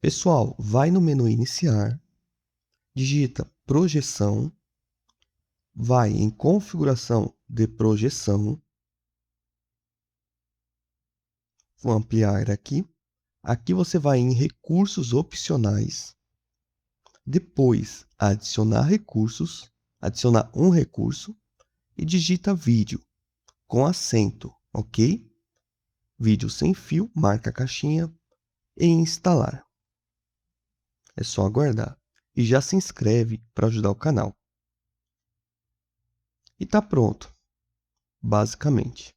Pessoal, vai no menu iniciar, digita projeção, vai em configuração de projeção, vou ampliar aqui. Aqui você vai em recursos opcionais, depois adicionar recursos, adicionar um recurso e digita vídeo com acento, ok? Vídeo sem fio, marca a caixinha e instalar. É só aguardar. E já se inscreve para ajudar o canal. E tá pronto, basicamente.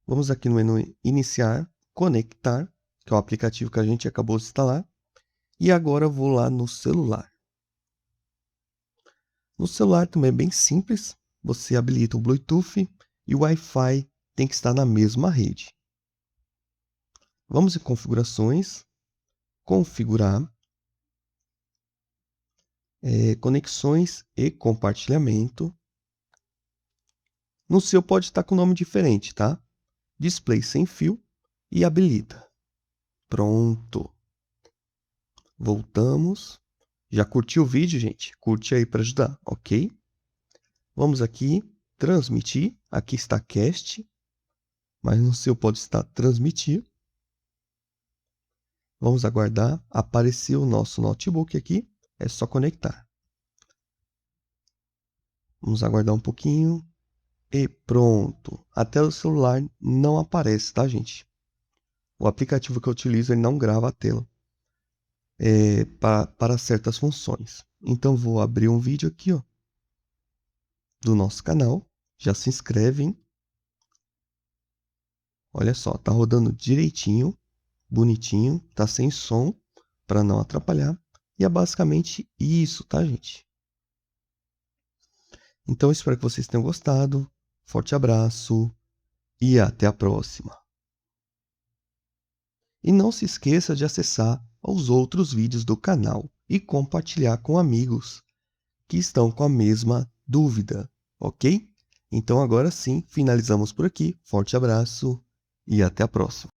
Vamos aqui no menu iniciar, conectar, que é o aplicativo que a gente acabou de instalar. E agora eu vou lá no celular. No celular também é bem simples. Você habilita o Bluetooth e o Wi-Fi tem que estar na mesma rede. Vamos em configurações, configurar, conexões e compartilhamento. No seu pode estar com nome diferente, tá? Display sem fio e habilita. Pronto. Voltamos. Já curtiu o vídeo, gente? Curte aí para ajudar, ok? Vamos aqui, transmitir. Aqui está cast, mas no seu pode estar transmitir. Vamos aguardar. Apareceu o nosso notebook aqui. É só conectar. Vamos aguardar um pouquinho. E pronto. A tela do celular não aparece, tá, gente? O aplicativo que eu utilizo, ele não grava a tela para certas funções. Então, vou abrir um vídeo aqui, ó, do nosso canal. Já se inscreve, hein? Olha só, tá rodando direitinho, bonitinho, tá sem som para não atrapalhar. E é basicamente isso, tá, gente? Então, espero que vocês tenham gostado. Forte abraço e até a próxima. E não se esqueça de acessar os outros vídeos do canal e compartilhar com amigos que estão com a mesma dúvida, ok? Então agora sim, finalizamos por aqui. Forte abraço e até a próxima.